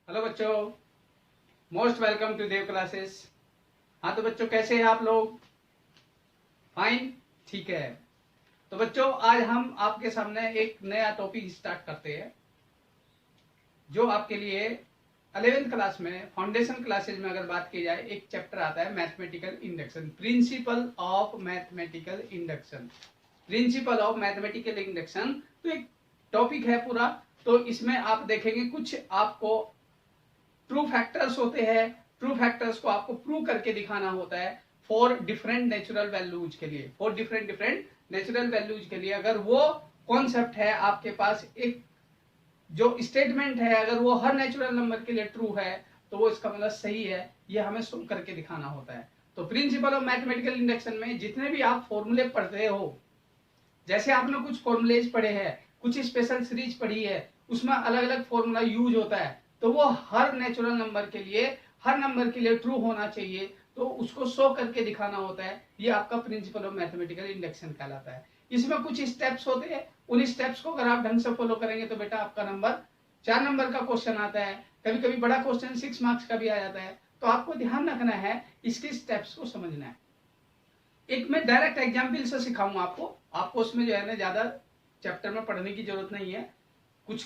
Hello बच्चों, most welcome to Dev classes. हाँ तो बच्चों, कैसे हैं आप लोग? फाइन, ठीक है। तो बच्चों, आज हम आपके सामने एक नया टॉपिक स्टार्ट करते हैं जो आपके लिए 11th क्लास में, फाउंडेशन क्लासेज में अगर बात की जाए, एक चैप्टर आता है mathematical induction, principal of mathematical induction. Principal of mathematical induction तो एक टॉपिक है पूरा। तो इसमें आप देखेंगे कुछ आपको ट्रू फैक्टर्स होते हैं। ट्रू फैक्टर्स को आपको प्रूव करके दिखाना होता है फॉर डिफरेंट नेचुरल वैल्यूज के लिए, फॉर डिफरेंट नेचुरल वैल्यूज के लिए। अगर वो कॉन्सेप्ट है आपके पास, एक जो स्टेटमेंट है, अगर वो हर नेचुरल नंबर के लिए ट्रू है तो वो इसका मतलब सही है, ये हमें सुन करके दिखाना होता है। तो प्रिंसिपल ऑफ मैथमेटिकल इंडक्शन में जितने भी आप फॉर्मूले पढ़ते हो, जैसे आपने कुछ फॉर्मूलेज पढ़े हैं, कुछ स्पेशल सीरीज पढ़ी है, उसमें अलग अलग फॉर्मूला यूज होता है, तो वो हर नेचुरल नंबर के लिए, हर नंबर के लिए ट्रू होना चाहिए। तो उसको शो करके दिखाना होता है, ये आपका प्रिंसिपल ऑफ मैथमेटिकल इंडक्शन कहलाता है। इसमें कुछ स्टेप्स होते हैं, उन स्टेप्स को अगर आप ढंग से फॉलो करेंगे तो बेटा आपका नंबर 4 नंबर का क्वेश्चन आता है, कभी कभी बड़ा क्वेश्चन 6 मार्क्स का भी आ जाता है। तो आपको ध्यान रखना है, इसके स्टेप्स को समझना है। एक मैं डायरेक्ट एग्जाम्पल से सिखाऊंगा आपको उसमें जो है ना ज्यादा चैप्टर में पढ़ने की जरूरत नहीं है। कुछ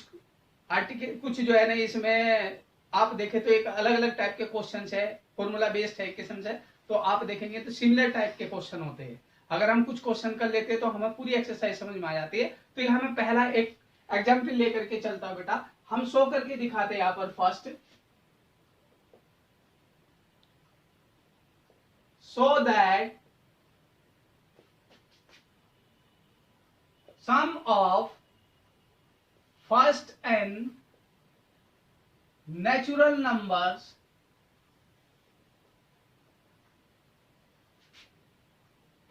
आर्टिकल, कुछ जो है ना इसमें आप देखें तो एक अलग अलग टाइप के क्वेश्चन है, फॉर्मूला बेस्ड है एक किस्म से। तो आप देखेंगे तो सिमिलर टाइप के क्वेश्चन होते हैं। अगर हम कुछ क्वेश्चन कर लेते हैं तो हमें पूरी एक्सरसाइज समझ में आ जाती है। तो यहाँ मैं पहला एक एग्जाम्पल लेकर के चलता हूँ बेटा, हम शो करके दिखाते हैं यहाँ पर। First, so that sum of first n natural numbers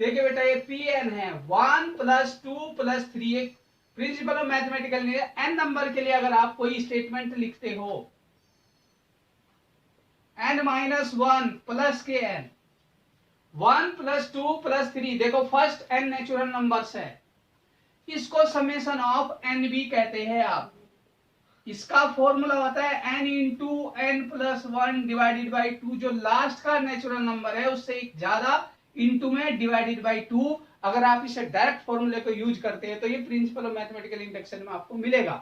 देखिए बेटा, ये Pn है, 1 + 2 + 3। एक principle of mathematical n number के लिए अगर आप कोई स्टेटमेंट लिखते हो, n - 1 प्लस के n, 1 + 2 + 3, देखो फर्स्ट n नेचुरल नंबर्स है, इसको समेशन ऑफ n भी कहते हैं आप। इसका फॉर्मूला होता है n × n + 1 डिवाइडेड बाई 2। जो लास्ट का नेचुरल नंबर है उससे एक ज्यादा इंटू में डिवाइडेड बाई 2। अगर आप इसे डायरेक्ट फॉर्मूले को यूज करते हैं तो ये प्रिंसिपल ऑफ मैथमेटिकल इंडक्शन में आपको मिलेगा।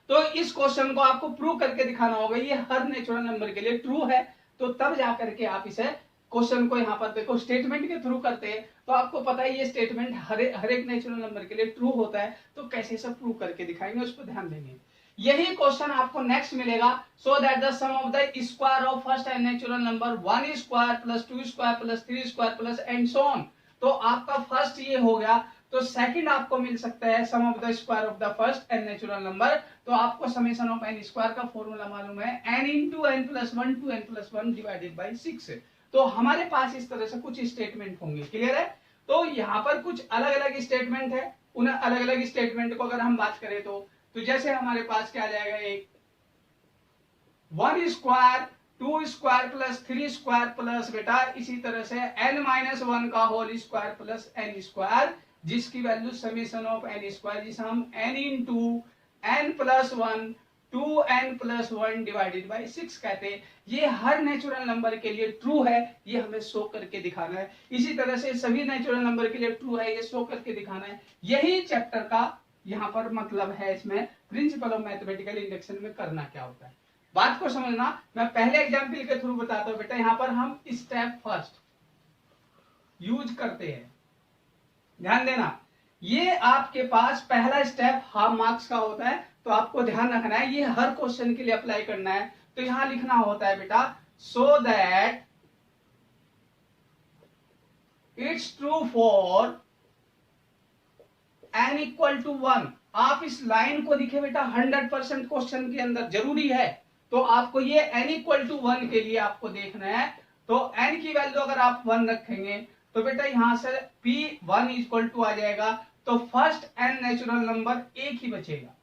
तो इस क्वेश्चन को आपको प्रूव करके दिखाना होगा, ये हर नेचुरल नंबर के लिए ट्रू है। तो तब जाकर के आप इसे क्वेश्चन को यहाँ पर देखो स्टेटमेंट के थ्रू करते हैं, तो आपको पता है ये स्टेटमेंट हर एक नेचुरल नंबर के लिए ट्रू होता है। तो कैसे सब प्रूव करके दिखाएंगे उस पर ध्यान देंगे। यही क्वेश्चन आपको नेक्स्ट मिलेगा, so that the sum of the square of first and natural number 1 square + 2 square + 3 square plus and so on. तो आपका फर्स्ट ये हो गया। तो सेकंड आपको मिल सकता है sum of the square of the first and natural number. तो आपको समेशन ऑफ n स्क्वायर का फॉर्मूला मालूम है, n × n + 1 to n + 1 divided by 6। तो हमारे पास इस तरह से कुछ स्टेटमेंट होंगे, क्लियर है। तो यहाँ पर कुछ अलग अलग स्टेटमेंट है, उन अलग अलग स्टेटमेंट को अगर हम बात करें तो जैसे हमारे पास क्या आ जाएगा, एक 1 स्क्वायर 2 स्क्वायर + 3 स्क्वायर प्लस बेटा इसी तरह से n - 1 का whole square plus n square, जिसकी value summation of n square, जिसे हम n × n + 1 to n + 1 divided by 6 कहते हैं। ये हर नेचुरल नंबर के लिए ट्रू है, ये हमें शो करके दिखाना है। इसी तरह से सभी नेचुरल नंबर के लिए ट्रू है, ये शो करके दिखाना है। यही चैप्टर का यहाँ पर मतलब है, इसमें प्रिंसिपल ऑफ मैथमेटिकल इंडक्शन में करना क्या होता है, बात को समझना। मैं पहले एग्जाम्पल के थ्रू बताता हूं बेटा। यहाँ पर हम स्टेप फर्स्ट यूज करते हैं, ध्यान देना। ये आपके पास पहला स्टेप हाफ मार्क्स का होता है, तो आपको ध्यान रखना है, ये हर क्वेश्चन के लिए अप्लाई करना है। तो यहां लिखना होता है बेटा, सो that it's true for n = 1। आप इस लाइन को दिखे बेटा, 100% क्वेश्चन के अंदर जरूरी है। तो आपको ये n = 1 के लिए आपको देखना है। तो n की वैल्यू अगर आप 1 रखेंगे तो बेटा यहां से p1 = आ जाएगा। तो फर्स्ट n नेचुरल नंबर एक ही बचेगा।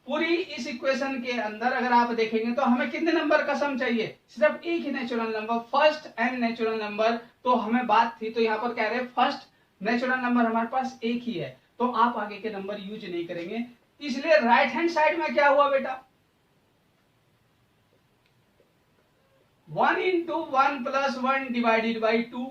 पूरी इस इक्वेशन के अंदर अगर आप देखेंगे तो हमें कितने नंबर का सम चाहिए, सिर्फ एक ही natural number, first n natural number. तो हमें बात थी, तो यहाँ पर कह रहे हैं फर्स्ट नेचुरल नंबर हमारे पास एक ही है, तो आप आगे के नंबर यूज नहीं करेंगे। इसलिए राइट हैंड साइड में क्या हुआ बेटा, 1 इंटू 1 प्लस 1 डिवाइडेड बाई 2,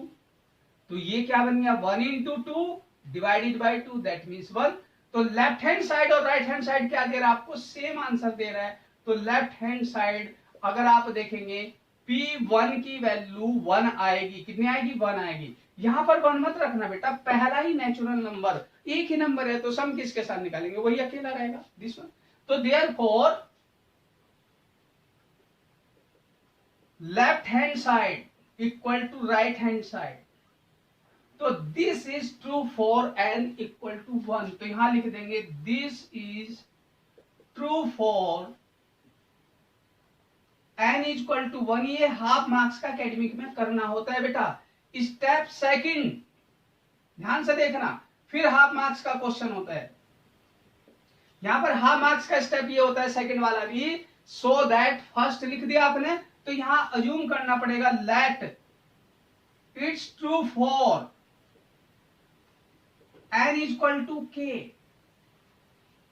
तो ये क्या बन गया 1 into 2 divided by 2, that means 1। तो लेफ्ट हैंड साइड और राइट हैंड साइड क्या दे रहा है आपको, सेम आंसर दे रहा है। तो लेफ्ट हैंड साइड अगर आप देखेंगे P1 की वैल्यू 1 आएगी, कितनी आएगी 1 आएगी। यहां पर 1 मत रखना बेटा, पहला ही नेचुरल नंबर, एक ही नंबर है तो सम किसके साथ निकालेंगे, वही अकेला रहेगा, दिस वन। तो therefore left hand side equal to right hand side, तो this is true for n equal to 1। तो यहां लिख देंगे this is true for n equal to 1। ये हाफ मार्क्स का एकेडमिक में करना होता है बेटा। स्टेप सेकंड ध्यान से देखना, फिर हाफ मार्क्स का क्वेश्चन होता है। यहां पर हाफ मार्क्स का स्टेप ये होता है सेकंड वाला भी, सो दैट फर्स्ट लिख दिया आपने, तो यहां अज्यूम करना पड़ेगा let it's true for n equal to k।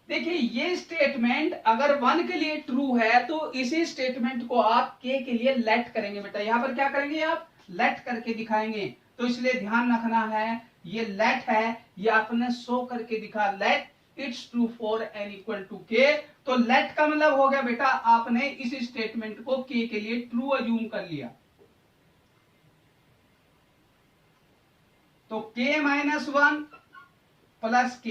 देखिए ये स्टेटमेंट अगर 1 के लिए ट्रू है तो इसी स्टेटमेंट को आप k के लिए लेट करेंगे बेटा। यहां पर क्या करेंगे आप, लेट करके दिखाएंगे। तो इसलिए ध्यान रखना है, ये लेट है, ये आपने शो करके दिखा, let it's true for n equal to k। तो लेट का मतलब हो गया बेटा आपने इस स्टेटमेंट को k के लिए ट्रू अज्यूम कर लिया। तो k माइनस 1 प्लस k,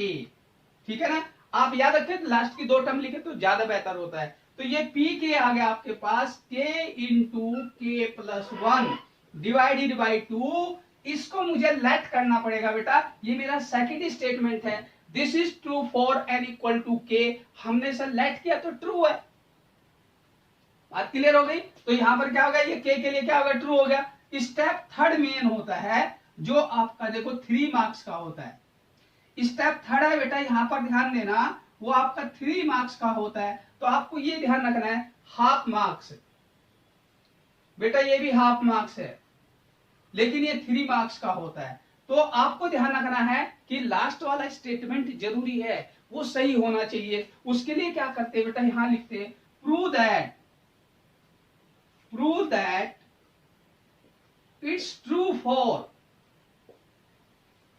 ठीक है ना। आप याद रखें लास्ट की 2 टर्म लिखे तो ज्यादा बेहतर होता है। तो ये p के आ गया आपके पास k into k plus 1 divided by 2। इसको मुझे लेट करना पड़ेगा बेटा, ये मेरा सेकंड स्टेटमेंट है, this is true for n equal to k। हमने इसे लेट किया तो ट्रू है, बात क्लियर हो गई। तो यहां पर क्या होगा, ये k के लिए क्या होगा, ट्रू हो गया। स्टेप थर्ड मेन होता है जो आपका देखो 3 मार्क्स का होता है। स्टेप थर्ड है बेटा, यहां पर ध्यान देना, वो आपका 3 मार्क्स का होता है। तो आपको ये ध्यान रखना है हाफ मार्क्स बेटा, ये भी हाफ मार्क्स है लेकिन ये 3 मार्क्स का होता है। तो आपको ध्यान रखना है कि लास्ट वाला स्टेटमेंट जरूरी है, वो सही होना चाहिए। उसके लिए क्या करते हैं बेटा, यहां लिखते हैं prove that it's true for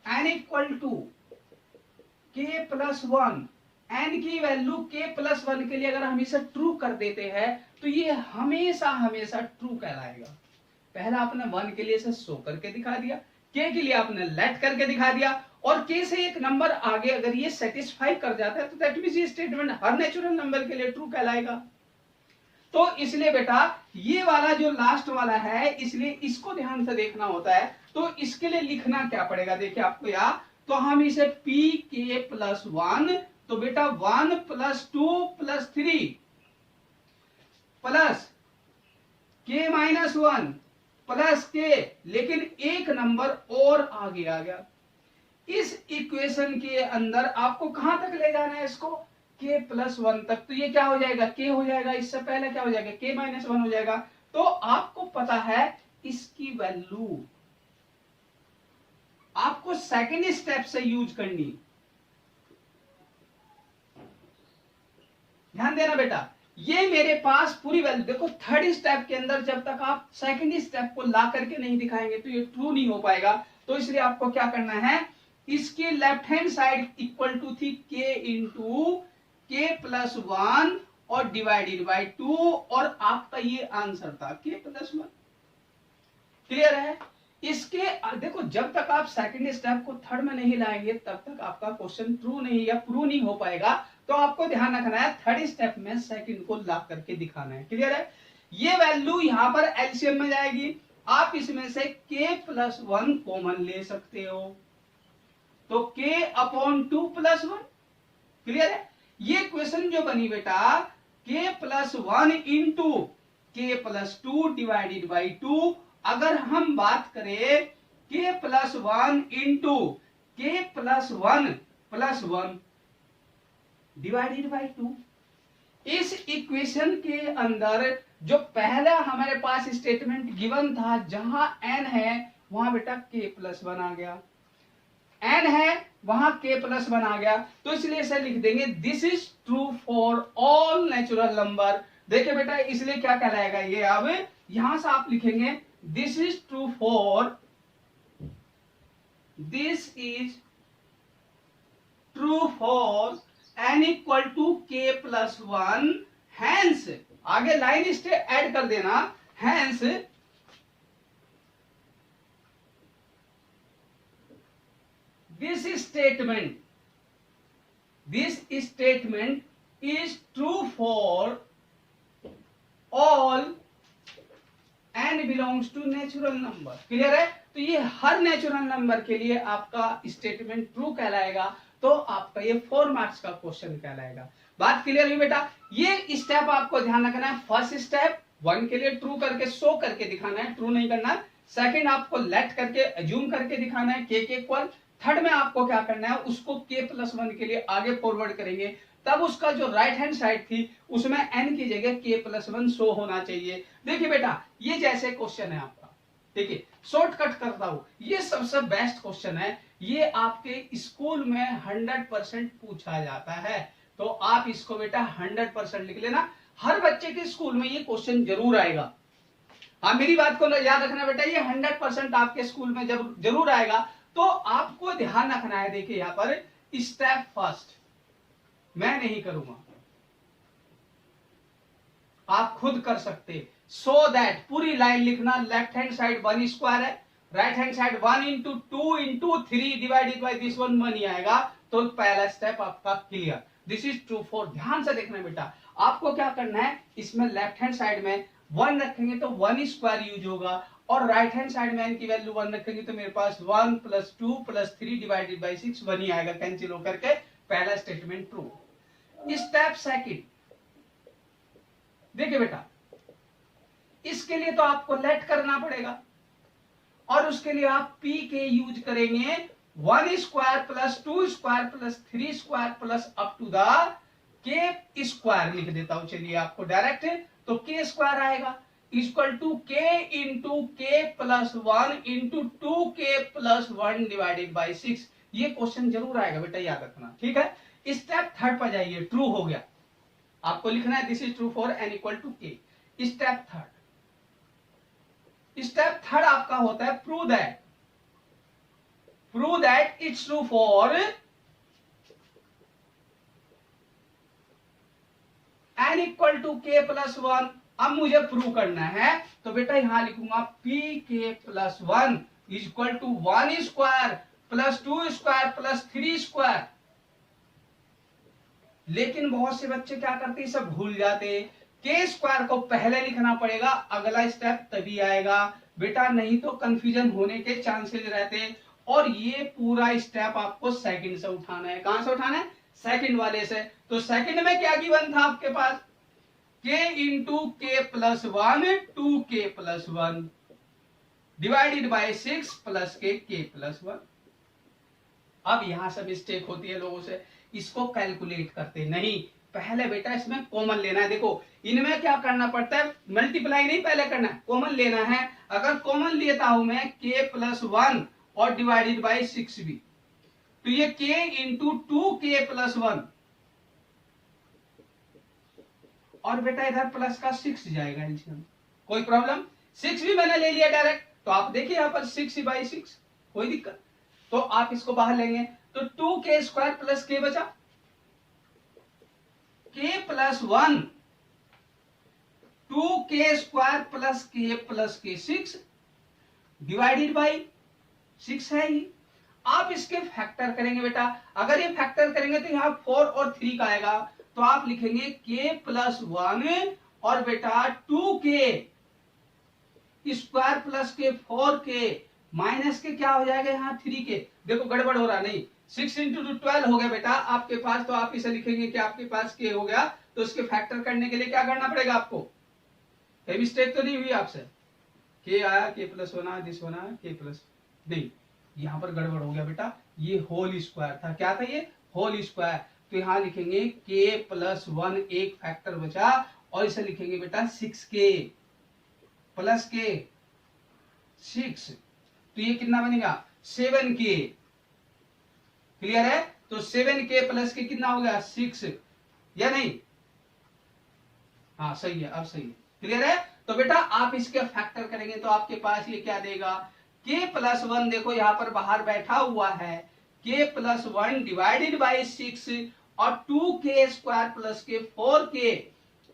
n equal to k plus 1। n की वैल्यू k प्लस 1 के लिए अगर हम इसे ट्रू कर देते हैं तो ये हमेशा हमेशा ट्रू कहलाएगा। पहला आपने 1 के लिए इसे शो करके दिखा दिया, k के लिए आपने लेट करके दिखा दिया, और k से एक नंबर आगे अगर ये सेटिस्फाई कर जाता है तो दैट मींस ये स्टेटमेंट हर नेचुरल नंबर के लिए ट्रू कहलाएगा। तो इसलिए बेटा ये वाला जो लास्ट वाला है, इसलिए इसको ध्यान से देखना होता है। तो इसके लिए लिखना क्या पड़ेगा, देखिए आपको यार, तो हम इसे p k प्लस 1, तो बेटा 1 plus 2 plus 3 plus k minus 1 plus k, लेकिन एक नंबर और आगे आ गया। इस इक्वेशन के अंदर आपको कहां तक ले जाना है इसको, k प्लस 1 तक। तो ये क्या हो जाएगा, k हो जाएगा, इससे पहले क्या हो जाएगा, k माइनस 1 हो जाएगा। तो आपको पता है इसकी वैल्यू आपको सेकेंड स्टेप से यूज करनी। ध्यान देना बेटा, ये मेरे पास पूरी वैल्यू देखो, थर्ड स्टेप के अंदर जब तक आप सेकेंड स्टेप को ला करके नहीं दिखाएंगे तो ये ट्रू नहीं हो पाएगा। तो इसलिए आपको क्या करना है, इसके left hand side equal to थी k इंटू k प्लस 1 और डिवाइडेड बाई 2, और आपका ये आंसर था k प्लस 1। क्लियर है। इसके देखो जब तक आप सेकंड स्टेप को थर्ड में नहीं लाएंगे तब तक आपका क्वेश्चन ट्रू नहीं या प्रूव नहीं हो पाएगा। तो आपको ध्यान रखना है थर्ड स्टेप में सेकंड को ला करके दिखाना है। क्लियर है। ये वैल्यू यहां पर एलसीएम में जाएगी, आप इसमें से k प्लस 1 कॉमन ले सकते हो, तो k अपॉन 2 प्लस 1। क्लियर है। ये क्वेश्चन जो बनी बेटा k plus 1 into k plus 2 divided by 2। अगर हम बात करें k plus 1 into k plus 1 divided by 2, इस इक्वेशन के अंदर जो पहला हमारे पास स्टेटमेंट गिवन था, जहां n है वहां बेटा k प्लस 1 आ गया, n है वहां k प्लस 1 आ गया। तो इसलिए इसे लिख देंगे this is true for all natural number. देखिए बेटा इसलिए क्या कहलाएगा ये, अब यहां से आप लिखेंगे this is true for, this is true for n equal to k plus one, hence, आगे लाइन स्टे ऐड कर देना, hence this statement is true for all n belongs to natural number। Clear है? तो ये हर नेचुरल नंबर के लिए आपका स्टेटमेंट ट्रू कहलाएगा, तो आपका ये 4 मार्क्स का क्वेश्चन कहलाएगा। बात क्लियर हुई बेटा? ये स्टेप आपको ध्यान रखना है। फर्स्ट स्टेप 1 के लिए ट्रू करके शो करके दिखाना है, ट्रू नहीं करना। सेकंड आपको लेट करके अज्यूम करके दिखाना है k के इक्वल। थर्ड में आपको क्या करना है, उसको k प्लस 1 के लिए आगे फॉरवर्ड करेंगे, तब उसका जो राइट हैंड साइड थी उसमें n की जगह k प्लस 1 शो होना चाहिए। देखिए बेटा, ये जैसे क्वेश्चन है आपका, ठीक है, शॉर्टकट करता हूं, ये सबसे बेस्ट क्वेश्चन है, ये आपके स्कूल में 100% पूछा जाता है, तो आप इसको बेटा 100% लिख लेना। हर बच्चे के स्कूल में ये क्वेश्चन जरूर आएगा। हाँ, मेरी बात को याद रखना बेटा, ये 100% आपके स्कूल में जरूर आएगा। तो आपको ध्यान रखना है, देखिए यहां पर स्टेप फर्स्ट मैं नहीं करूंगा, आप खुद कर सकते। सो दैट पूरी लाइन लिखना, लेफ्ट हैंड साइड 1 स्क्वायर है, right hand side 1 into 2 into 3 divided by this 1 ही आएगा। तो पहला स्टेप आपका clear, this is true for. ध्यान से देखना बेटा, आपको क्या करना है, इसमें लेफ्ट हैंड साइड में 1 रखेंगे तो 1 स्क्वायर यूज होगा, और राइट हैंड साइड में n की वैल्यू 1 रखेंगे तो मेरे पास 1 प्लस 2 प्लस 3 डिवाइडेड बाई 6 1 ही आएगा, कैंसिल होकर के। पहला स्टेटमेंट ट्रू। स्टेप सेकंड, देखिए बेटा, इसके लिए तो आपको लेट करना पड़ेगा, और उसके लिए आप p के यूज करेंगे 1 square plus 2 square plus 3 square plus up to the k square लिख देता हूं, चलिए आपको डायरेक्ट, तो k स्क्वायर आएगा equal to k into k plus 1 into 2k plus 1 divided by 6। ये क्वेश्चन जरूर आएगा बेटा, याद रखना, ठीक है। स्टेप थर्ड पर जाइए, ट्रू हो गया, आपको लिखना है this is true for n equal to k। Step third आपका होता है prove that it's true for n equal to k plus 1। अब मुझे प्रूव करना है, तो बेटा यहां लिखूंगा pk plus 1 is equal to 1 square plus 2 square plus 3 square. लेकिन बहुत से बच्चे क्या करते हैं, सब भूल जाते, के स्क्वायर को पहले लिखना पड़ेगा, अगला स्टेप तभी आएगा बेटा, नहीं तो कंफ्यूजन होने के चांसेस रहते। और ये पूरा स्टेप आपको सेकंड से उठाना है। कहां से उठाना है? सेकंड वाले से। तो सेकंड में क्या गिवन था आपके पास, k इंटू के plus 1 2k plus 1 divided by 6 plus के प्लस 1। अब यहां से मिस्टेक होती है लोगों से, इसको कैलकुलेट करते नहीं, पहले बेटा इसमें कॉमन लेना है। देखो इनमें क्या करना पड़ता है, मल्टीप्लाई नहीं पहले करना है, कॉमन लेना है। अगर कॉमन लेता हूं मैं k प्लस 1 और डिवाइडेड बाई 6 भी, तो ये k इंटू 2k प्लस 1, और बेटा इधर प्लस का 6 जाएगा, कोई प्रॉब्लम? 6 भी मैंने ले लिया डायरेक्ट, तो आप देखिए यहां पर 6 बाई 6, कोई दिक्कत? तो आप इसको बाहर लेंगे तो 2k स्क्वायर प्लस k बचा, k plus 1 2k square plus k 6 divided by 6 है ही। आप इसके फैक्टर करेंगे बेटा, अगर ये फैक्टर करेंगे तो यहाँ 4 और 3 का आएगा, तो आप लिखेंगे k प्लस 1 और बेटा 2k स्क्वायर प्लस के 4k माइनस के क्या हो जाएगा यहाँ 3k। देखो गड़बड़ हो रहा नहीं, 6 इंटू 12 हो गया बेटा आपके पास, तो आप इसे लिखेंगे कि आपके पास k हो गया, तो इसके फैक्टर करने के लिए क्या करना पड़ेगा आपको? कोई मिस्टेक तो नहीं हुई आपसे? k आया, k प्लस 1 आया, दिस 1 आया, k प्लस नहीं, यहाँ पर गड़बड़ हो गया बेटा, ये होल स्क्वायर था। क्या था ये? Whole square. तो यहाँ लिखेंगे k प्लस 1 एक फैक्टर बचा, और इसे लिखेंगे बेटा 6k प्लस k 6, तो ये कितना बनेगा 7k। क्लियर है? तो 7k प्लस के कितना हो गया 6, या नहीं? हाँ सही है, अब सही है, क्लियर है? तो बेटा आप इसके फैक्टर करेंगे तो आपके पास ये क्या देगा, k प्लस 1, देखो यहाँ पर बाहर बैठा हुआ है, k प्लस 1 डिवाइडेड बाई 6 और 2k स्क्वायर प्लस के 4k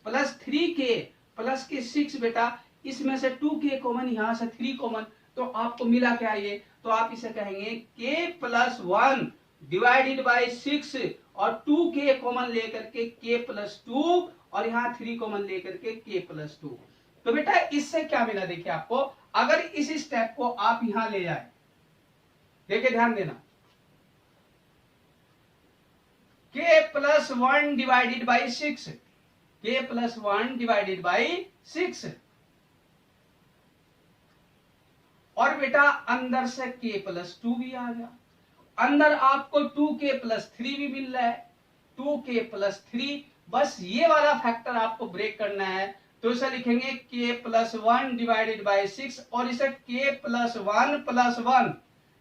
प्लस 3k प्लस के 6, बेटा इसमें से 2k कॉमन, यहां से 3 कॉमन, तो आपको मिला क्या ये, तो आप इसे कहेंगे k प्लस 1 डिवाइडेड बाई 6 और 2k कॉमन लेकर के k प्लस 2 और यहाँ 3 कॉमन लेकर के k प्लस 2। तो बेटा इससे क्या मिला, देखिए आपको अगर इस स्टेप को आप यहां ले जाए, देखिए ध्यान देना, k plus 1 divided by 6, k plus 1 divided by 6, और बेटा अंदर से k प्लस 2 भी आ गया, अंदर आपको 2k प्लस 3 भी मिल रहा है, 2k प्लस 3, बस ये वाला फैक्टर आपको ब्रेक करना है, तो इसे लिखेंगे k प्लस 1 डिवाइडेड बाई 6 और इसे k प्लस 1 प्लस 1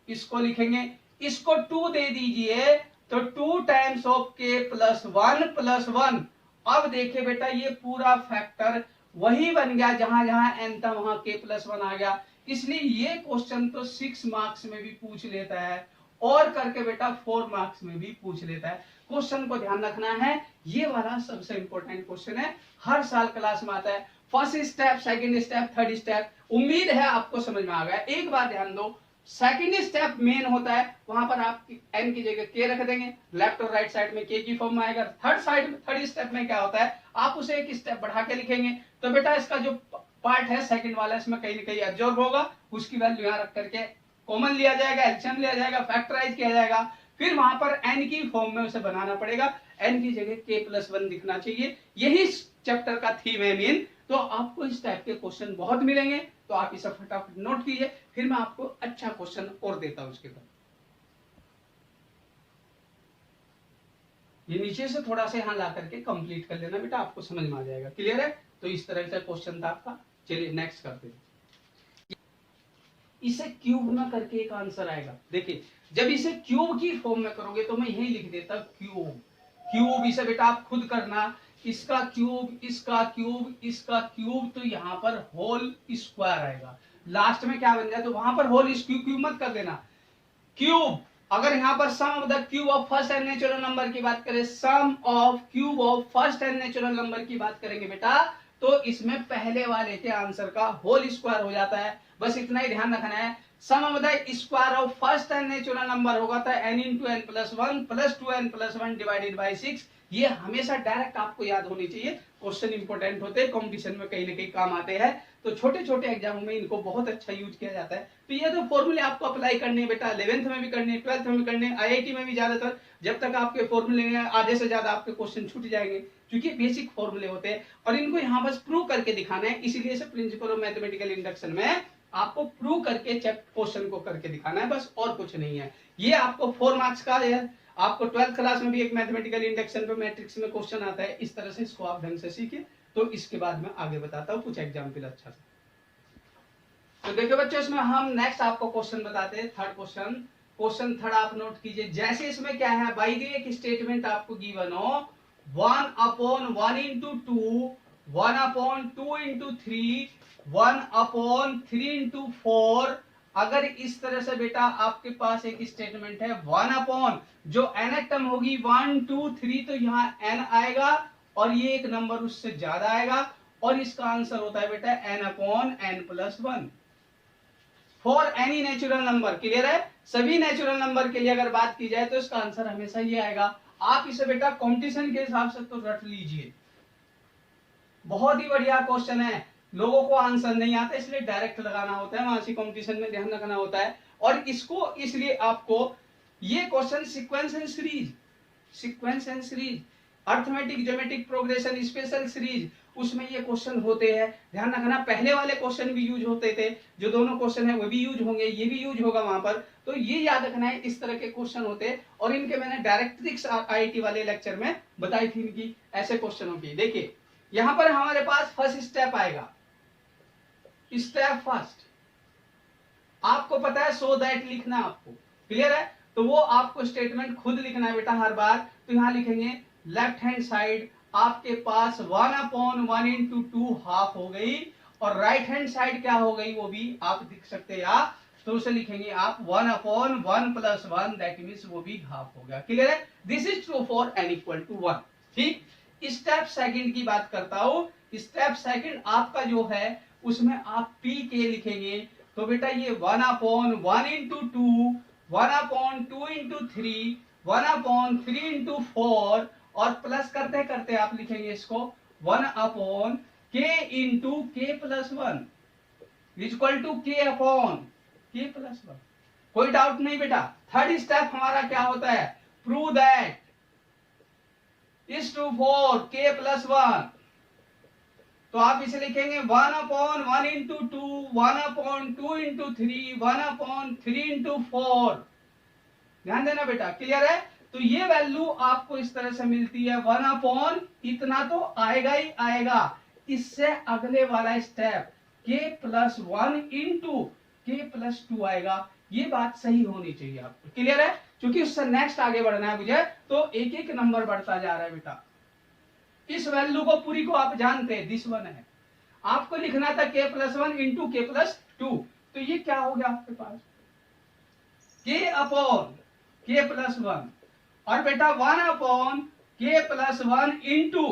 इसको लिखेंगे, इसको 2 दे दीजिए तो 2 times of k plus 1 plus 1। अब देखिए बेटा ये पूरा फैक्टर वही बन गया, जहां जहां n था वहां k प्लस 1 आ गया, इसलिए ये क्वेश्चन तो 6 मार्क्स में भी पूछ लेता है और करके बेटा 4 मार्क्स में भी पूछ लेता है। क्वेश्चन को ध्यान रखना है, ये वाला सबसे इंपॉर्टेंट क्वेश्चन है, हर साल क्लास में आता है, first step, second step, third step, उम्मीद है आपको समझ में आ गया। एक बात ध्यान दो, सेकंड स्टेप मेन होता है, वहां पर आप n की जगह k रख देंगे, लेफ्ट और राइट साइड में k की फॉर्म में आएगा। थर्ड स्टेप में क्या होता है, आप उसे एक स्टेप बढ़ा के लिखेंगे, तो बेटा इसका जो पार्ट है सेकंड वाला, इसमें कहीं ना कहीं एब्जॉर्ब होगा, उसकी वैल्यू यहाँ रख करके कॉमन लिया जाएगा, एलसीएम लिया जाएगा, फैक्टराइज किया जाएगा, फिर वहां पर n की फॉर्म में उसे बनाना पड़ेगा, n की जगह k प्लस 1 दिखना चाहिए, यही चैप्टर का थीम है मेन। तो आपको इस टाइप के क्वेश्चन बहुत मिलेंगे, तो आप इसे फटाफट नोट कीजिए, फिर मैं आपको अच्छा क्वेश्चन और देता हूं उसके बाद। ये नीचे से थोड़ा सा यहां ला करके कंप्लीट कर लेना बेटा, आपको समझ में आ जाएगा। क्लियर है? तो इस तरह से क्वेश्चन था आपका। चलिए नेक्स्ट करते हैं। इसे क्यूब में करके एक आंसर आएगा। देखिए जब इसे क्यूब की फॉर्म में करोगे तो मैं यही लिख देता क्यूब। क्यूब इसे बेटा आप खुद करना, इसका क्यूब, इसका क्यूब, इसका क्यूब, तो यहाँ पर होल स्क्वायर आएगा। लास्ट में क्या बन जाए तो वहां पर होल क्यूब मत कर देना। क्यूब, अगर यहाँ पर sum of the cube of first and natural number की बात करें, sum of cube of first and natural number की बात करेंगे बेटा, तो इसमें पहले वाले के आंसर का होल स्क्वायर हो जाता है। बस इतना ही ध्यान रखना है, sum of the square of first and natural number होगा था n into n plus 1 plus 2n plus 1 divided by 6। ये हमेशा डायरेक्ट आपको याद होनी चाहिए, क्वेश्चन इंपोर्टेंट होते हैं, कंपटीशन में कहीं ना कहीं काम आते हैं, तो छोटे छोटे एग्जामों में इनको बहुत अच्छा यूज किया जाता है। तो ये तो फॉर्मूले आपको अप्लाई करने हैं बेटा, 11th में भी करने हैं, 12th में भी करने हैं, IIT में भी ज्यादातर जब तक आपके फॉर्मूले में आधे से ज्यादा आपके क्वेश्चन छूट जाएंगे, क्योंकि बेसिक फॉर्मूले होते हैं और इनको यहाँ बस प्रूव करके दिखाना है। इसीलिए इसे प्रिंसिपल ऑफ मैथमेटिकल इंडक्शन में आपको प्रूव करके चेक क्वेश्चन को करके दिखाना है, बस और कुछ नहीं है। ये आपको 4 मार्क्स का है। आपको 12th क्लास में भी एक मैथमेटिकल इंडक्शन पे मैट्रिक्स में क्वेश्चन आता है, इस तरह से इसको आप ढंग से सीखिए। तो इसके बाद मैं आगे बताता हूँ कुछ एग्जाम्पल अच्छा से। तो देखिए बच्चों, इसमें हम नेक्स्ट आपको क्वेश्चन बताते हैं, थर्ड क्वेश्चन। क्वेश्चन थर्ड आप नोट कीजिए। जैसे इसमें क्या है, बाई द एक स्टेटमेंट आपको गिवन हो 1/1 इंटू 2, 1/2 इंटू 3, 1/3 इंटू 4। अगर इस तरह से बेटा आपके पास एक स्टेटमेंट है 1 जो n टर्म होगी 1 2 3, तो यहाँ n आएगा और ये एक नंबर उससे ज्यादा आएगा और इसका आंसर होता है बेटा n/n+1 for any natural number. Clear है? सभी नेचुरल नंबर के लिए अगर बात की जाए तो इसका आंसर हमेशा ये आएगा। आप इसे बेटा कंपटीशन के हिसाब से तो रट लीजिए, बहुत ही बढ़िया क्वेश्चन है। लोगों को आंसर नहीं आता इसलिए डायरेक्ट लगाना होता है, वहां से कंपटीशन में ध्यान रखना होता है। और इसको इसलिए आपको ये question sequence and series, arithmetic, geometric progression, special series, उसमें ये क्वेश्चन होते हैं। ध्यान रखना, पहले वाले क्वेश्चन भी यूज होते थे, जो दोनों क्वेश्चन है वो भी यूज होंगे, ये भी यूज होगा वहां पर। तो ये याद रखना है, इस तरह के क्वेश्चन होते हैं और इनके मैंने डायरेक्ट्रिक्स IIT वाले लेक्चर में बताई थी इनकी ऐसे क्वेश्चनों की। देखिए यहां पर हमारे पास फर्स्ट स्टेप आएगा, स्टेप फर्स्ट आपको पता है सो दैट लिखना आपको। क्लियर है? तो वो आपको स्टेटमेंट खुद लिखना है बेटा हर बार। तो यहां लिखेंगे लेफ्ट हैंड साइड आपके पास 1/1 इंटू 2 हाफ हो गई और राइट हैंड साइड क्या हो गई वो भी आप लिख सकते हैं आप, तो उसे लिखेंगे आप 1/1 + 1 दैट मीन्स वो भी हाफ हो गया। क्लियर है? This is true for n = 1। ठीक, स्टेप सेकंड की बात करता हूं। स्टेप सेकंड आपका जो है उसमें आप p के लिखेंगे, तो बेटा ये 1/1 × 2, 1/2 × 3, 1/3 × 4 और प्लस करते करते आप लिखेंगे इसको 1/k × k + 1 = k/k + 1। कोई डाउट नहीं बेटा। थर्ड स्टेप हमारा क्या होता है? Prove that is true for k + 1। तो आप इसे लिखेंगे 1/1 × 2, 1/2 × 3, 1/3 × 4। ध्यान देना बेटा। क्लियर है? तो ये वैल्यू आपको इस तरह से मिलती है 1/, इतना तो आएगा ही आएगा। इससे अगले वाला स्टेप k + 1 × k + 2 आएगा। ये बात सही होनी चाहिए आपको। क्लियर है? क्योंकि उससे नेक्स्ट आगे बढ़ना है मुझे, तो एक एक नंबर बढ़ता जा रहा है बेटा। इस वैल्यू को पूरी को आप जानते हैं, दिस वन है। आपको लिखना था k + 1 × k + 2, तो ये क्या हो गया आपके पास k/k + 1 और बेटा 1/k + 1 ×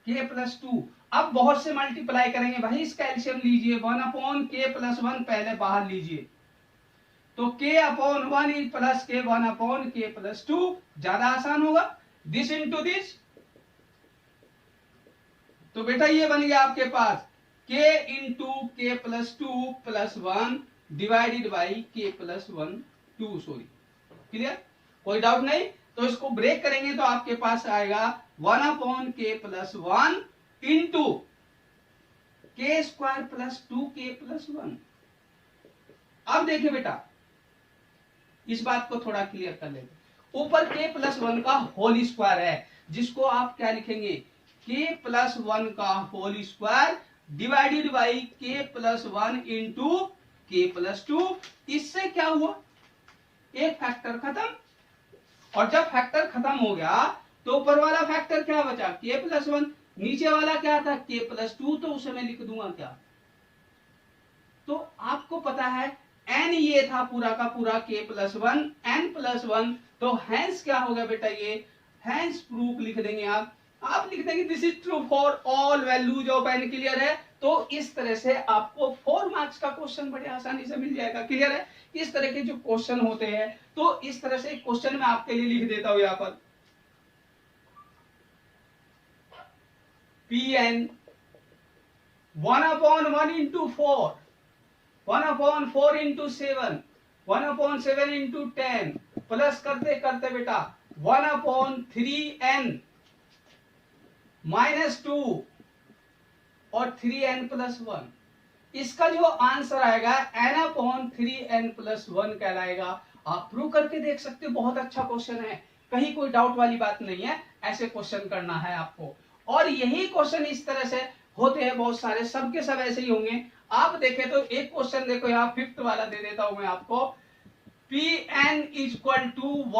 k + 2। अब बहुत से मल्टीप्लाई करेंगे भाई, इसका एलसीएम लीजिए। 1/k + 1 पहले बाहर लीजिए, तो k/1 + k 1/k + 2 ज्यादा आसान होगा। दिस इंटू दिस, तो बेटा ये बन गया आपके पास k × k + 2 + 1 divided by k + 1 2 sorry. Clear? कोई डाउट नहीं? तो इसको ब्रेक करेंगे तो आपके पास आएगा 1/k + 1 × k² + 2k + 1। अब देखिए बेटा, इस बात को थोड़ा क्लियर कर लेते। ऊपर k + 1 का होल स्क्वायर है, जिसको आप क्या लिखेंगे? k + 1 का whole square divided by k + 1 × k + 2। इससे क्या हुआ? एक फैक्टर खत्म, और जब फैक्टर खत्म हो गया तो ऊपर वाला फैक्टर क्या बचा? k + 1। नीचे वाला क्या था? k + 2, तो उसे मैं लिख दूंगा क्या? तो आपको पता है n ये था पूरा का पूरा k + 1 n + 1, तो हैंस क्या होगा बेटा? ये हैंस प्रूफ लिख देंगे आप लिख देंगे this is true for all values of n। Clear है? तो इस तरह से आपको 4 मार्क्स का क्वेश्चन बड़े आसानी से मिल जाएगा। क्लियर है? इस तरह के जो क्वेश्चन होते हैं, तो इस तरह से क्वेश्चन मैं आपके लिए लिख देता हूं यहां पर Pn 1/1 × 4, 1/4 × 7, 1/7 × 10 प्लस करते करते बेटा 1/3n -2 और 3n + 1। इसका जो आंसर आएगा n/3n + 1 कहलाएगा। आप प्रूव करके देख सकते हो, बहुत अच्छा क्वेश्चन है, कहीं कोई डाउट वाली बात नहीं है। ऐसे क्वेश्चन करना है आपको, और यही क्वेश्चन इस तरह से होते हैं बहुत सारे, सबके सब ऐसे ही होंगे। आप देखें तो एक क्वेश्चन देखो यहाँ, फिफ्थ वाला दे देता हूं मैं आपको। Pn = 1 × 2 +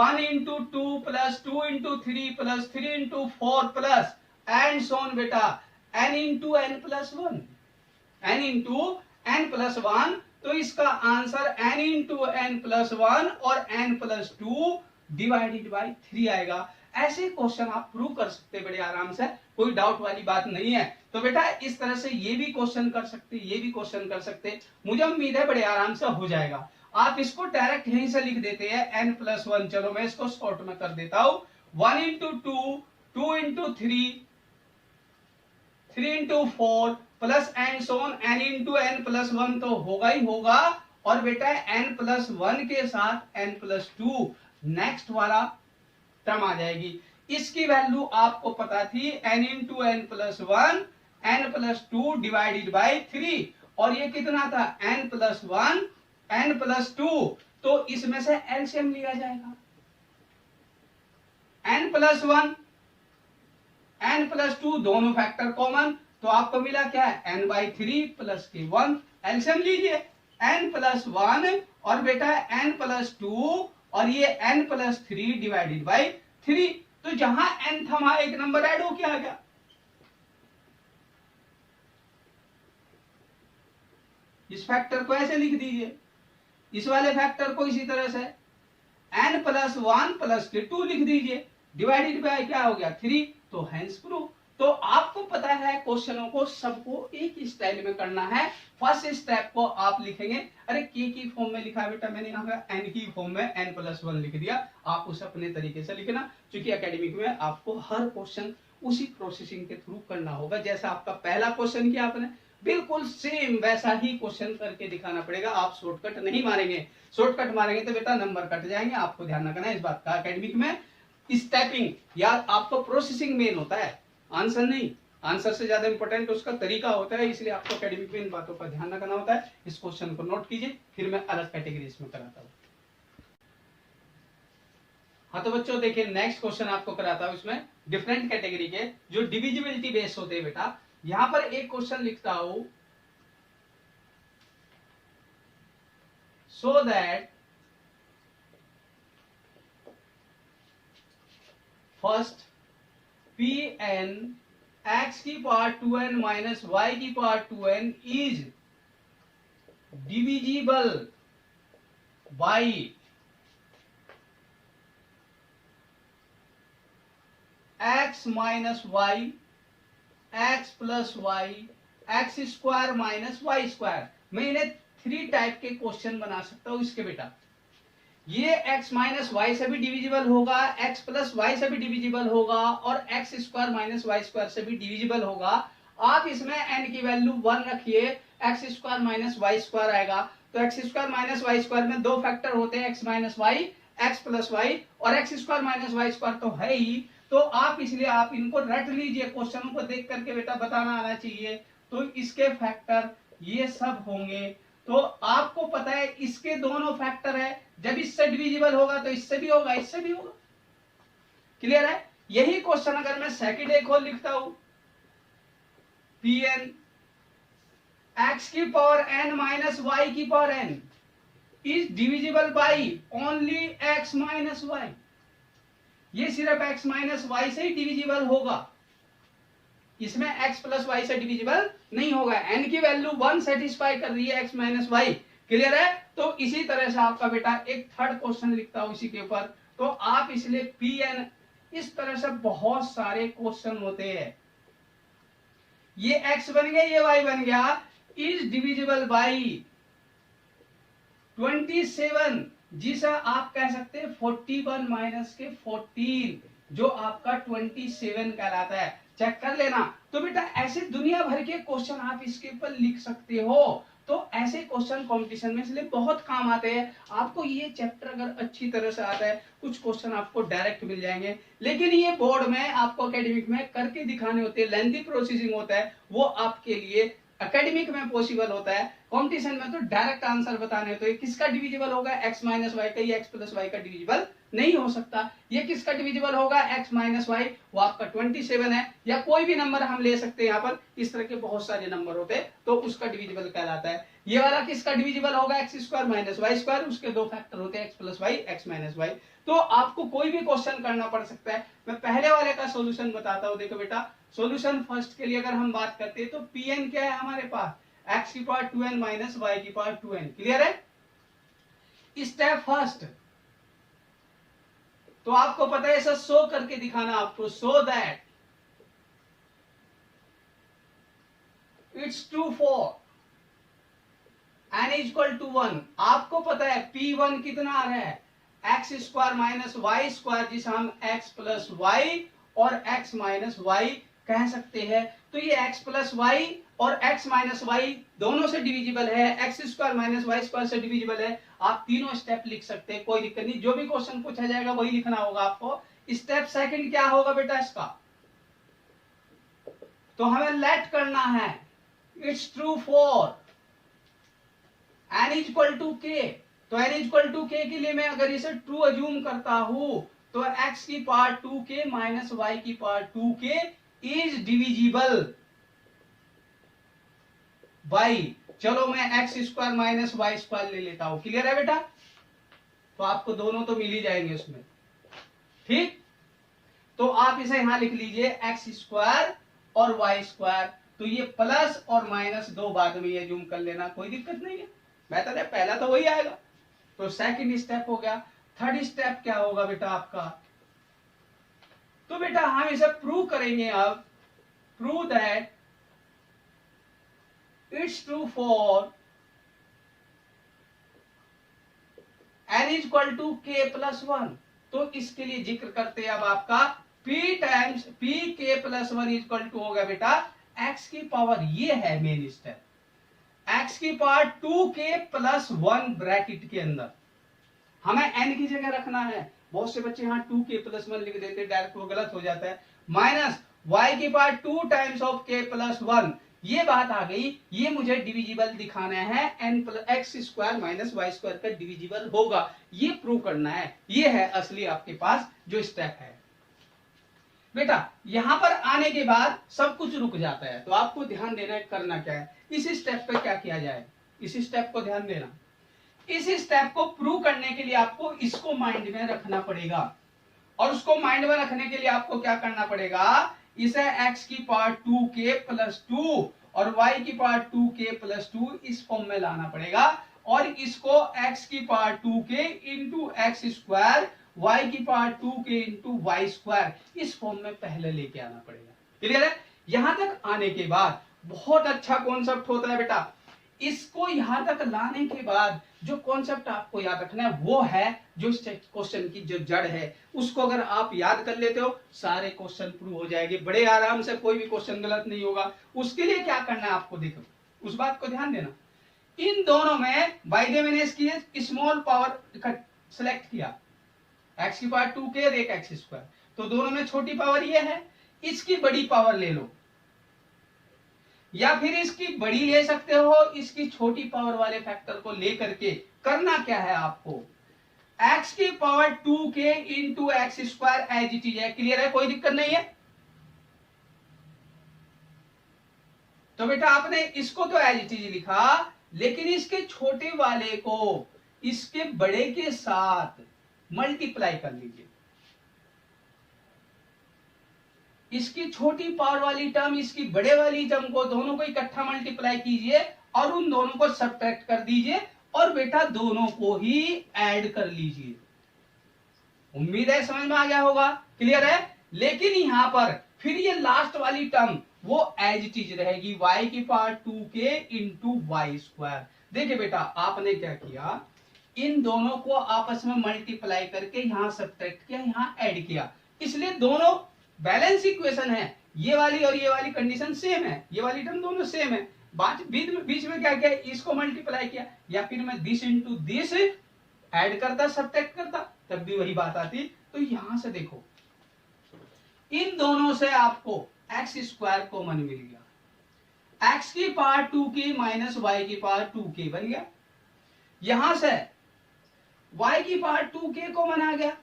2 × 3 + 3 × 4 प्लस एंड सोन बेटा n × n + 1, n × n + 1। तो इसका आंसर n × n + 1 और n + 2 डिवाइडेड बाई 3 आएगा। ऐसे क्वेश्चन आप प्रूव कर सकते हैं बड़े आराम से, कोई डाउट वाली बात नहीं है। तो बेटा इस तरह से ये भी क्वेश्चन कर सकते, ये भी क्वेश्चन कर सकते, मुझे उम्मीद है बड़े आराम से हो जाएगा। आप इसको डायरेक्ट यहीं से लिख देते हैं n + 1। चलो मैं इसको शॉर्ट में कर देता हूं 1 × 2, 2 × 3, 3 × 4 plus and so on n × n + 1 तो होगा ही होगा, और बेटा n + 1 के साथ n + 2 नेक्स्ट वाला टर्म आ जाएगी। इसकी वैल्यू आपको पता थी n × n + 1 n + 2 divided by 3, और ये कितना था? n + 1 n + 2। तो इसमें से एलसीएम लिया जाएगा, n + 1 n + 2 दोनों फैक्टर कॉमन, तो आपको मिला क्या है? n/3 + k1। एलसीएम लीजिए n + 1 और बेटा n + 2 और ये n + 3 डिवाइडेड बाई 3। तो जहां n था वहां एक नंबर ऐड हो के आ गया। इस फैक्टर को ऐसे लिख दीजिए, इस वाले फैक्टर को इसी तरह से n प्लस 1 प्लस के 2 लिख दीजिए, डिवाइडेड बाय क्या हो गया 3, तो हैंस प्रूफ। तो आपको पता है क्वेश्चनों को सबको एक ही स्टाइल में करना है। फर्स्ट स्टेप को आप लिखेंगे, अरे के की फॉर्म में लिखा है बेटा मैंने यहाँ पे n की फॉर्म में n प्लस 1 लिख दिया, आप उसे अपने तरीके से लिखना, क्योंकि एकेडमिक में आपको हर क्वेश्चन उसी प्रोसेसिंग के थ्रू करना होगा। जैसा आपका पहला क्वेश्चन किया आपने, बिल्कुल सेम वैसा ही क्वेश्चन करके दिखाना पड़ेगा। आप शॉर्टकट नहीं मारेंगे, शॉर्टकट मारेंगे तो बेटा नंबर कट जाएंगे। आपको ध्यान रखना है इस बात का। एकेडमिक में स्टेपिंग या आपको प्रोसेसिंग मेन होता है, आंसर नहीं। आंसर से ज्यादा इंपॉर्टेंट उसका तरीका होता है, इसलिए आपको एकेडमिक में इन बातों का ध्यान रखना होता है। इस क्वेश्चन को नोट कीजिए, फिर मैं अलग कैटेगरीज में कराता हूँ। हाँ तो बच्चों देखिए, नेक्स्ट क्वेश्चन आपको कराता हूँ, इसमें डिफरेंट कैटेगरी के जो डिविजिबिलिटी बेस होते हैं बेटा। यहां पर एक क्वेश्चन लिखता हूं, so that first Pn x की पावर 2n माइनस y की power 2n is divisible by x minus y, x plus y, x square minus y square. मैं इन्हें 3 टाइप के क्वेश्चन बना सकता हूं इसके बेटा। ये x माइनस वाई से भी डिविजिबल होगा, x प्लस वाई से भी डिविजिबल होगा और x square minus y square से भी डिविजिबल होगा। आप इसमें n की वैल्यू 1 रखिए, x square minus y square आएगा। तो x square minus y square में 2 फैक्टर होते हैं, x minus y, x plus y, और x square minus y square तो है ही। तो आप इसलिए आप इनको रट लीजिए, क्वेश्चनों को देख करके बेटा बताना आना चाहिए। तो इसके फैक्टर ये सब होंगे। तो आपको पता है इसके दोनों फैक्टर है, जब इससे डिविजिबल होगा तो इससे भी होगा, इससे भी होगा। क्लियर है? यही क्वेश्चन अगर मैं सेकंड एक और लिखता हूं, Pn x की पावर n माइनस वाई की power n is divisible by only x minus y. ये सिर्फ x माइनस वाई से ही डिविजिबल होगा, इसमें x प्लस वाई से डिविजिबल नहीं होगा। n की वैल्यू 1 सेटिस्फाई कर रही है x माइनस वाई। क्लियर है? तो इसी तरह से आपका बेटा एक थर्ड क्वेश्चन लिखता हूं इसी के ऊपर। तो आप इसलिए Pn, इस तरह से बहुत सारे क्वेश्चन होते हैं। ये x बन गया, ये y बन गया, इज डिविजिबल बाई 27, जिसे आप कह सकते हैं 41 माइनस के 14, जो आपका 27 कहलाता है। चेक कर लेना। तो बेटा ऐसे दुनिया भर के क्वेश्चन आप इसके ऊपर लिख सकते हो। तो ऐसे क्वेश्चन कंपटीशन में इसलिए बहुत काम आते हैं। आपको ये चैप्टर अगर अच्छी तरह से आता है, कुछ क्वेश्चन आपको डायरेक्ट मिल जाएंगे, लेकिन ये बोर्ड में आपको एकेडमिक में करके दिखाने होते हैं, लेंथी प्रोसेसिंग होता है, वो आपके लिए एकेडमिक में पॉसिबल होता है। कंपटीशन में तो डायरेक्ट आंसर बताने तो ये किसका डिविजिबल होगा, x माइनस वाई का, ये x प्लस वाई का डिविजिबल नहीं हो सकता। ये किसका डिविजिबल होगा, x माइनस वाई, वो आपका 27 है, या कोई भी नंबर हम ले सकते हैं। यहाँ पर इस तरह के बहुत सारे नंबर होते हैं, तो उसका डिविजिबल कहलाता है। ये वाला किसका डिविजिबल होगा, x square minus y square, उसके 2 फैक्टर होते हैं, x plus y, x minus y. तो आपको कोई भी क्वेश्चन करना पड़ सकता है। मैं पहले वाले का सोल्यूशन बताता हूँ। देखो बेटा, सोल्यूशन फर्स्ट के लिए अगर हम बात करते हैं तो Pn क्या है हमारे पास, x की पावर 2n माइनस y की पावर 2n। क्लियर है? स्टेप फर्स्ट तो आपको पता है ऐसा शो करके दिखाना आपको, so that it's true for n equal to 1। आपको पता है P1 कितना आ रहा है, x square minus y square, जिसे हम x प्लस वाई और x माइनस वाई कह सकते हैं। तो ये x प्लस वाई और x माइनस वाई दोनों से डिविजिबल है, x square minus y square से डिविजिबल है। आप तीनों स्टेप लिख सकते हैं, कोई दिक्कत नहीं। जो भी क्वेश्चन पूछा जाएगा वही लिखना होगा आपको। स्टेप सेकंड क्या होगा बेटा इसका, तो हमें लेट करना है it's true for n equal to k। तो n इक्वल टू k के लिए मैं अगर इसे ट्रू अज्यूम करता हूं तो x की पावर 2k माइनस y की power 2k is divisible by, चलो मैं x square minus y square ले लेता हूं। क्लियर है बेटा? तो आपको दोनों तो मिल ही जाएंगे उसमें। ठीक, तो आप इसे यहां लिख लीजिए एक्स स्क्वायर और वाई स्क्वायर। तो ये प्लस और माइनस दो बाद में ये जूम कर लेना, कोई दिक्कत नहीं है। बेहतर है, पहला तो वही आएगा। तो सेकंड स्टेप हो गया। थर्ड स्टेप क्या होगा बेटा आपका? तो बेटा हम इसे प्रूव करेंगे अब। Prove that it's true for n is equal to k plus one. तो इसके लिए जिक्र करते हैं अब आपका p times p k plus one is equal to हो गया बेटा x की पावर, ये है मेन स्टेप, x की power 2k plus one bracket के अंदर हमें n की जगह रखना है। बहुत से बच्चे यहाँ 2k प्लस वन लिख देते हैं डायरेक्ट, वो गलत हो जाता है। माइनस y की power 2 times of k plus one, ये बात आ गई। ये मुझे डिविजिबल दिखाना है, n plus x square minus y square का डिविजिबल होगा, ये प्रूव करना है। ये है असली आपके पास जो स्टेप है बेटा। यहां पर आने के बाद सब कुछ रुक जाता है, तो आपको ध्यान देना है करना क्या है। इस स्टेप पे क्या किया जाए, इस स्टेप को ध्यान देना। इस स्टेप को प्रूव करने के लिए आपको इसको माइंड में रखना पड़ेगा, और उसको माइंड में रखने के लिए आपको क्या करना पड़ेगा, इसे x की पावर 2k प्लस 2 और y की पावर 2k प्लस 2 इस फॉर्म में लाना पड़ेगा, और इसको x की power 2k into x square, y की power 2k into y square इस फॉर्म में पहले लेके आना पड़ेगा। क्लियर है? यहां तक आने के बाद बहुत अच्छा कॉन्सेप्ट होता है बेटा। इसको यहां तक लाने के बाद जो कॉन्सेप्ट आपको याद रखना है वो है जो क्वेश्चन की जो जड़ है, उसको अगर आप याद कर लेते हो सारे क्वेश्चन प्रूव हो जाएंगे बड़े आराम से, कोई भी क्वेश्चन गलत नहीं होगा। उसके लिए क्या करना है आपको, देखो उस बात को ध्यान देना। इन दोनों में बाय द मैंने इसकी स्मॉल पावर सेलेक्ट किया, एक्स की पावर 2k और एक एक्स स्क्वायर, तो दोनों में छोटी पावर ये है, इसकी बड़ी पावर ले लो, या फिर इसकी बड़ी ले सकते हो, इसकी छोटी पावर वाले फैक्टर को लेकर के करना क्या है आपको, x की power 2k into x square as it is है। क्लियर है? कोई दिक्कत नहीं है। तो बेटा आपने इसको तो एज इट इज लिखा, लेकिन इसके छोटे वाले को इसके बड़े के साथ मल्टीप्लाई कर लीजिए। इसकी छोटी पावर वाली टर्म इसकी बड़े वाली टर्म को दोनों को इकट्ठा मल्टीप्लाई कीजिए और उन दोनों को सब्ट्रैक्ट कर दीजिए, और बेटा दोनों को ही ऐड कर लीजिए। उम्मीद है समझ में आ गया होगा। क्लियर है? लेकिन यहां पर फिर ये लास्ट वाली टर्म वो एज इट इज रहेगी, y की power 2k into y square. देखिए बेटा आपने क्या किया, इन दोनों को आपस में मल्टीप्लाई करके यहां सब्ट्रैक्ट किया, यहां ऐड किया, इसलिए दोनों बैलेंस इक्वेशन है। ये वाली और ये वाली कंडीशन सेम है, ये वाली टर्म दोनों सेम है। बीच में क्या किया, इसको मल्टीप्लाई किया, या फिर मैं दिस इंटू दिस ऐड करता सब्ट्रैक्ट करता तब भी वही बात आती। तो यहां से देखो इन दोनों से आपको एक्स स्क्वायर कॉमन मिल गया, एक्स की पावर 2k माइनस वाई की पावर 2k बन गया, यहां से y की पावर 2k कॉमन आ गया,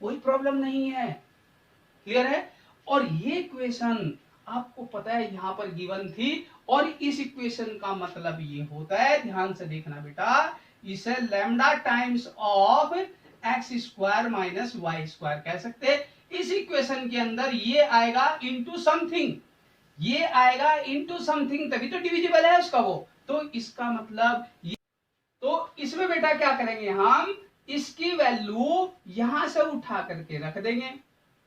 कोई प्रॉब्लम नहीं है। क्लियर है? और ये इक्वेशन आपको पता है यहां पर गिवन थी, और इस इक्वेशन का मतलब ये होता है, ध्यान से देखना बेटा, इसे lambda times of x square minus y square कह सकते हैं। इस इक्वेशन के अंदर ये आएगा इंटू समथिंग, ये आएगा इंटू समथिंग, तभी तो डिविजिबल है उसका वो। तो इसका मतलब ये, तो इसमें बेटा क्या करेंगे, हम इसकी वैल्यू यहां से उठा करके रख देंगे।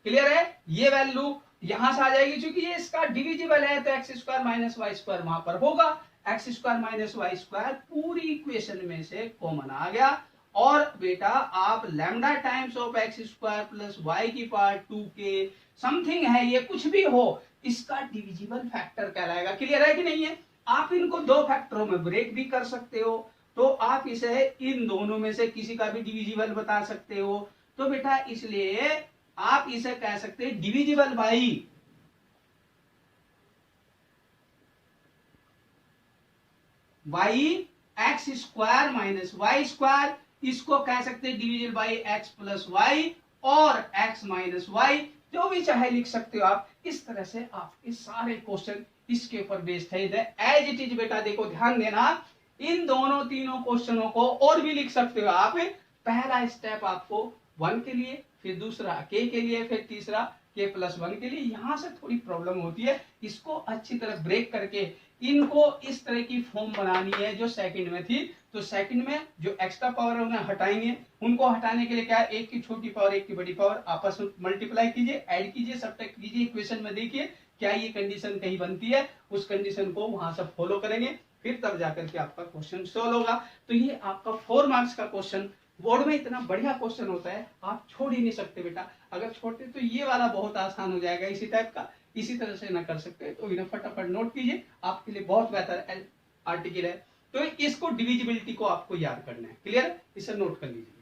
क्लियर है? ये वैल्यू यहां से आ जाएगी, क्योंकि ये इसका डिविजिबल है, तो x square minus y square वहां पर होगा। X square minus y square पूरी इक्वेशन में से कॉमन आ गया, और बेटा आप lambda times of x square plus y की पावर 2k समथिंग है, ये कुछ भी हो, इसका डिविजिबल फैक्टर कहलाएगा। क्लियर है कि नहीं है? आप इनको दो फैक्टरों में ब्रेक भी कर सकते हो, तो आप इसे इन दोनों में से किसी का भी डिविजिबल बता सकते हो। तो बेटा इसलिए आप इसे कह सकते हैं divisible by x square minus y square, इसको कह सकते हैं divisible by x plus y और एक्स माइनस वाई, जो भी चाहे लिख सकते हो आप। इस तरह से आपके सारे क्वेश्चन इसके ऊपर बेस्ड है, एज इट इज। बेटा देखो ध्यान देना, इन दोनों तीनों क्वेश्चनों को और भी लिख सकते हो आप। पहला स्टेप आपको 1 के लिए, फिर दूसरा k के लिए, फिर तीसरा k+1 के लिए यहाँ से थोड़ी प्रॉब्लम होती है, इसको अच्छी तरह ब्रेक करके इनको इस तरह की फॉर्म बनानी है जो सेकंड में थी। तो सेकंड में जो एक्स्ट्रा पावर है उन्हें हटाएंगे, उनको हटाने के लिए क्या है, एक की छोटी पावर एक की बड़ी पावर आपस में मल्टीप्लाई कीजिए, ऐड कीजिए, सब्ट्रैक्ट कीजिए, इक्वेशन में देखिए क्या ये कंडीशन कहीं बनती है, उस कंडीशन को वहां से फॉलो करेंगे, फिर तब जाकर के आपका क्वेश्चन सॉल्व होगा। तो ये आपका 4 मार्क्स का क्वेश्चन, बोर्ड में इतना बढ़िया क्वेश्चन होता है, आप छोड़ ही नहीं सकते बेटा। अगर छोड़ते तो ये वाला बहुत आसान हो जाएगा, इसी टाइप का, इसी तरह से ना कर सकते तो इन्हें फटाफट नोट कीजिए, आपके लिए बहुत बेहतर आर्टिकल है। तो इसको डिविजिबिलिटी को आपको याद करना है, क्लियर, इसे नोट कर लीजिए।